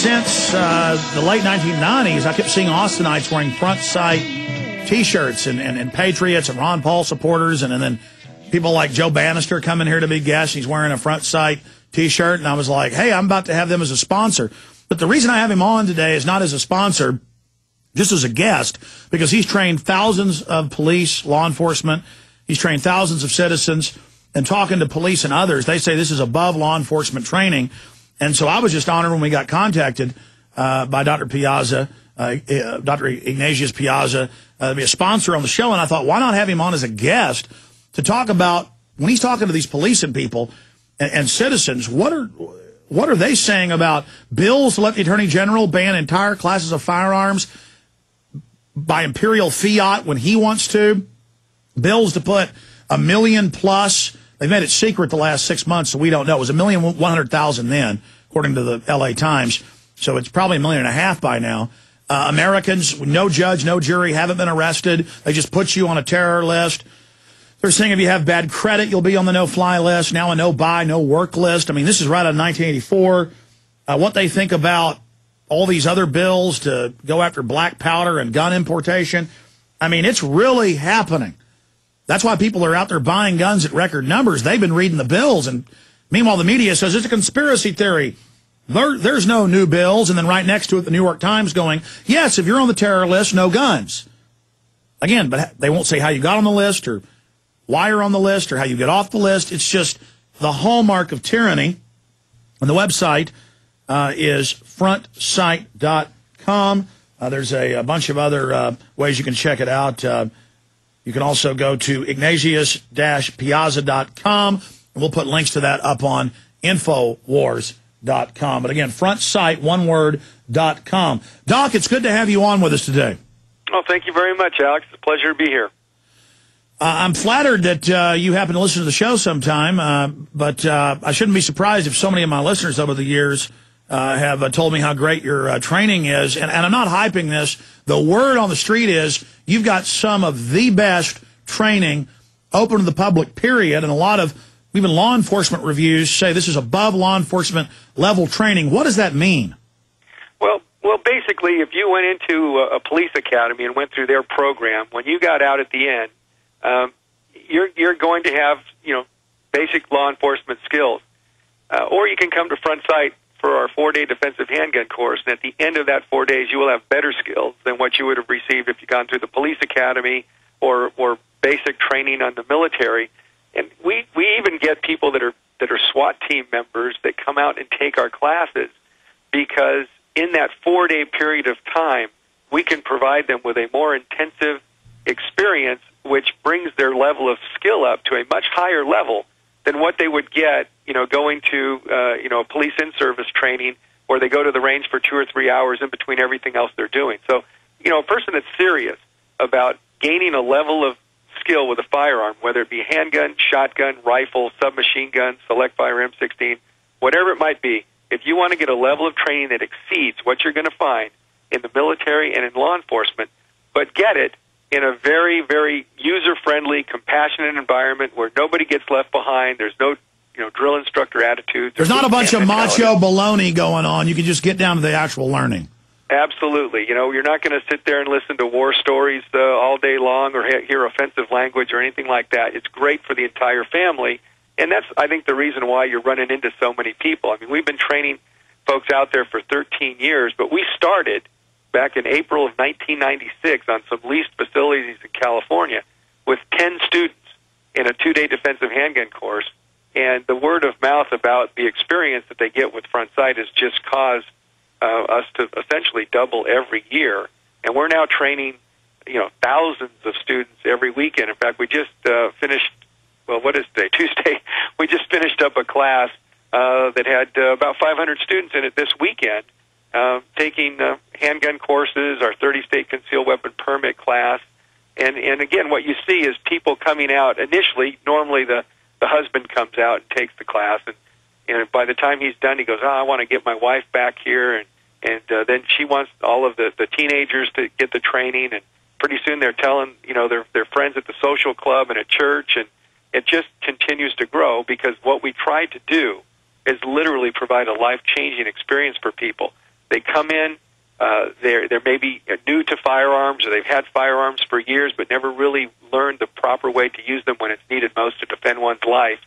since the late 1990s, I kept seeing Austinites wearing front sight T-shirts and Patriots and Ron Paul supporters, and then people like Joe Bannister coming here to be guests. He's wearing a front sight T-shirt, and I was like, hey, I'm about to have them as a sponsor. But the reason I have him on today is not as a sponsor, just as a guest, because he's trained thousands of police, law enforcement. He's trained thousands of citizens, and talking to police and others, they say this is above law enforcement training. And so I was just honored when we got contacted by Dr. Piazza, Dr. Ignatius Piazza, to be a sponsor on the show. And I thought, why not have him on as a guest to talk about, when he's talking to these police and people and citizens, what are they saying about bills to let the Attorney General ban entire classes of firearms by imperial fiat when he wants to, bills to put 1 million plus. They've made it secret the last 6 months, so we don't know. It was 1,100,000 then, according to the L.A. Times. So it's probably 1.5 million by now. Americans, no judge, no jury, haven't been arrested. They just put you on a terror list. They're saying if you have bad credit, you'll be on the no-fly list. Now a no-buy, no-work list. I mean, this is right out of 1984. What they think about all these other bills to go after black powder and gun importation. I mean, it's really happening. That's why people are out there buying guns at record numbers. They've been reading the bills, and meanwhile the media says it's a conspiracy theory. There's no new bills, and then right next to it, the New York Times going, yes, if you're on the terror list, no guns. Again, but they won't say how you got on the list or why you're on the list or how you get off the list. It's just the hallmark of tyranny. And the website is frontsight.com. There's a bunch of other ways you can check it out. You can also go to ignatius-piazza.com, and we'll put links to that up on Infowars.com. But again, frontsight, one word, .com. Doc, it's good to have you on with us today. Oh, thank you very much, Alex. It's a pleasure to be here. I'm flattered that you happen to listen to the show sometime, but I shouldn't be surprised if so many of my listeners over the years have told me how great your training is. And I'm not hyping this. The word on the street is you've got some of the best training open to the public, period. And a lot of even law enforcement reviews say this is above law enforcement level training. What does that mean? Well, basically, if you went into a police academy and went through their program, when you got out at the end, you're going to have, basic law enforcement skills. Or you can come to Front Sight for our 4-day defensive handgun course, and at the end of that 4 days, you will have better skills than what you would have received if you'd gone through the police academy or basic training on the military. And we even get people that are SWAT team members that come out and take our classes because in that 4-day period of time, we can provide them with a more intensive experience, which brings their level of skill up to a much higher level than what they would get, going to, a police in-service training where they go to the range for 2 or 3 hours in between everything else they're doing. So, a person that's serious about gaining a level of skill with a firearm, whether it be handgun, shotgun, rifle, submachine gun, select fire M16, whatever it might be, if you want to get a level of training that exceeds what you're going to find in the military and in law enforcement, but get it in a very, very user-friendly, compassionate environment where nobody gets left behind. There's no, drill instructor attitude. There's not a bunch of macho baloney going on. You can just get down to the actual learning. Absolutely. You're not going to sit there and listen to war stories all day long or hear offensive language or anything like that. It's great for the entire family, and that's, I think, the reason why you're running into so many people. I mean, we've been training folks out there for 13 years, but we started back in April of 1996 on some leased facilities in California with 10 students in a 2-day defensive handgun course. And the word of mouth about the experience that they get with Front Sight has just caused us to essentially double every year. And we're now training, thousands of students every weekend. In fact, we just finished, what is today? Tuesday. We just finished up a class that had about 500 students in it this weekend, taking handgun courses, our 30-state concealed weapon permit class. And again, what you see is people coming out initially. Normally the husband comes out and takes the class, and by the time he's done, he goes, I want to get my wife back here, and then she wants all of the teenagers to get the training, and pretty soon they're telling, their friends at the social club and at church, and it just continues to grow because what we try to do is literally provide a life-changing experience for people. They come in, they're maybe new to firearms, or they've had firearms for years but never really learned the proper way to use them when it's needed most to defend one's life.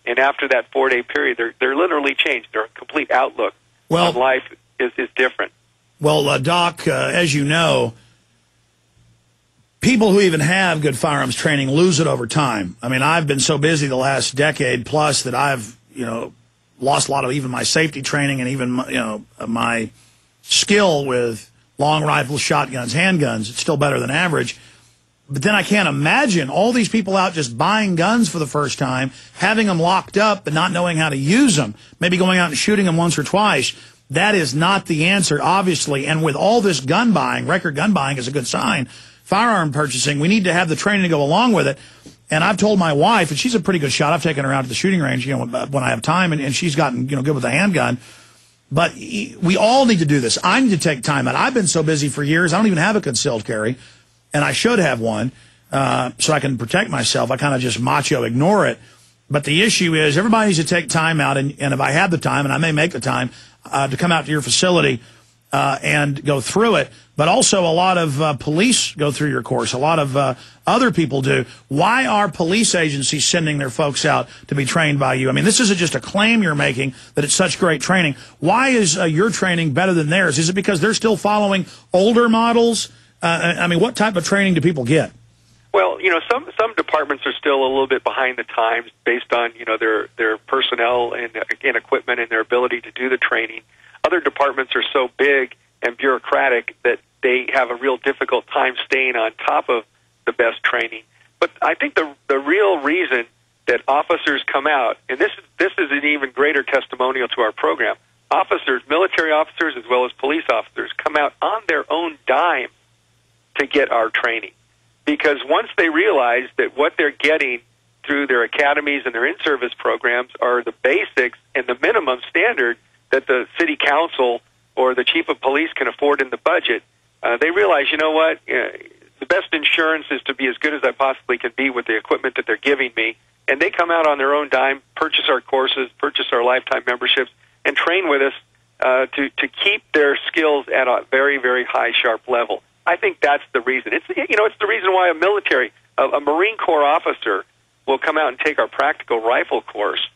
And after that 4-day period, they're literally changed. Their complete outlook on life is different. Well, Doc, as you know, people who even have good firearms training lose it over time. I mean, I've been so busy the last decade plus that I've, lost a lot of even my safety training and even, my skill with long rifles, shotguns, handguns. It's still better than average. But then I can't imagine all these people out just buying guns for the first time, having them locked up but not knowing how to use them, maybe going out and shooting them once or twice. That is not the answer, obviously. And with all this gun buying, record gun buying is a good sign, firearm purchasing, we need to have the training to go along with it. And I've told my wife, and she's a pretty good shot. I've taken her out to the shooting range, when I have time, and she's gotten, good with a handgun. But we all need to do this. I need to take time out. I've been so busy for years, I don't even have a concealed carry, and I should have one so I can protect myself. I kind of just macho ignore it. But the issue is everybody needs to take time out, and if I have the time, and I may make the time, to come out to your facility and go through it. But also a lot of police go through your course. A lot of other people do. Why are police agencies sending their folks out to be trained by you? I mean, this isn't just a claim you're making that it's such great training. Why is your training better than theirs? Is it because they're still following older models? I mean, what type of training do people get? Well, some departments are still a little bit behind the times based on, their personnel and equipment and their ability to do the training. Other departments are so big and bureaucratic that they have a real difficult time staying on top of the best training. But I think the real reason that officers come out, and this is an even greater testimonial to our program, officers, military officers as well as police officers, come out on their own dime to get our training. Because once they realize that what they're getting through their academies and their in-service programs are the basics and the minimum standard that the city council or the chief of police can afford in the budget, they realize, the best insurance is to be as good as I possibly can be with the equipment that they're giving me. And they come out on their own dime, purchase our courses, purchase our lifetime memberships, and train with us to keep their skills at a very, very high, sharp level. I think that's the reason. It's the reason why a Marine Corps officer will come out and take our practical rifle course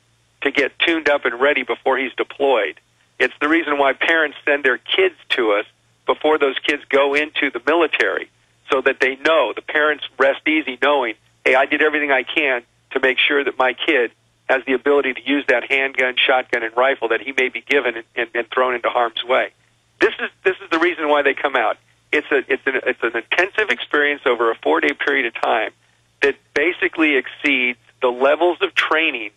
to get tuned up and ready before he's deployed. It's the reason why parents send their kids to us before those kids go into the military, so that they know, the parents rest easy knowing, hey, I did everything I can to make sure that my kid has the ability to use that handgun, shotgun, and rifle that he may be given and thrown into harm's way. This is the reason why they come out. It's an intensive experience over a 4-day period of time that basically exceeds the levels of training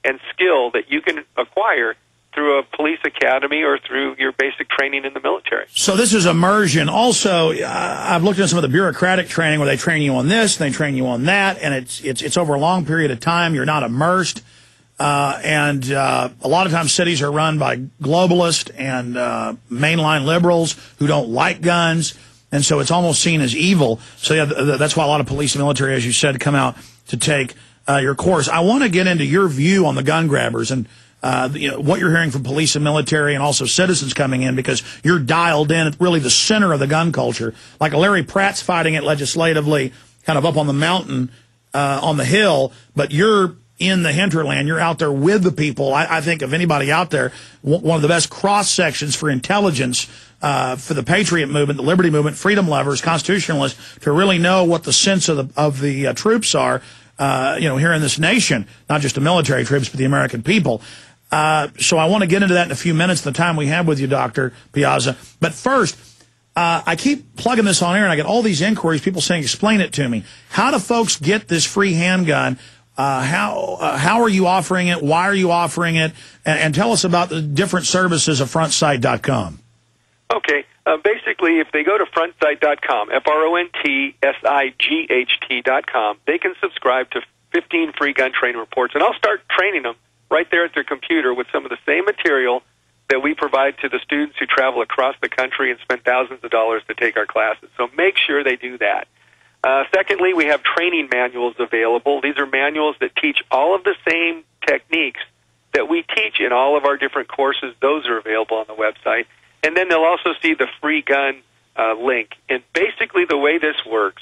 and skill that you can acquire through a police academy or through your basic training in the military. So this is immersion. Also, I've looked at some of the bureaucratic training where they train you on this, and they train you on that, and it's over a long period of time. You're not immersed. And a lot of times cities are run by globalists and mainline liberals who don't like guns, and so it's almost seen as evil. So yeah, that's why a lot of police and military, as you said, come out to take your course. I want to get into your view on the gun grabbers and what you're hearing from police and military and also citizens coming in, because you're dialed in at really the center of the gun culture. Like Larry Pratt's fighting it legislatively, kind of up on the mountain, on the hill, but you're in the hinterland. You're out there with the people. I think of anybody out there, one of the best cross sections for intelligence for the patriot movement, the liberty movement, freedom lovers, constitutionalists, to really know what the sense of the troops are, here in this nation, not just the military troops, but the American people. So I want to get into that in a few minutes, the time we have with you, Dr. Piazza. But first, I keep plugging this on air, and I get all these inquiries, people saying, explain it to me. How do folks get this free handgun? How are you offering it? Why are you offering it? And tell us about the different services of frontsight.com. Okay. Basically, if they go to frontsight.com, frontsight.com, they can subscribe to 15 free gun training reports, and I'll start training them right there at their computer with some of the same material that we provide to the students who travel across the country and spend thousands of dollars to take our classes. So make sure they do that. Secondly, we have training manuals available. These are manuals that teach all of the same techniques that we teach in all of our different courses. Those are available on the website. And then they'll also see the free gun link. And basically the way this works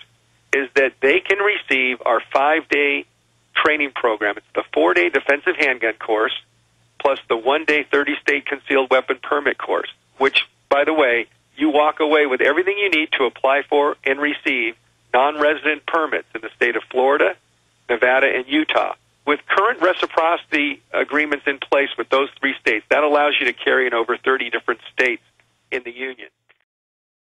is that they can receive our 5-day training program. It's the 4-day defensive handgun course plus the 1-day 30-state concealed weapon permit course, which, by the way, you walk away with everything you need to apply for and receive non-resident permits in the state of Florida, Nevada, and Utah. With current reciprocity agreements in place with those 3 states, that allows you to carry in over 30 different states in the Union.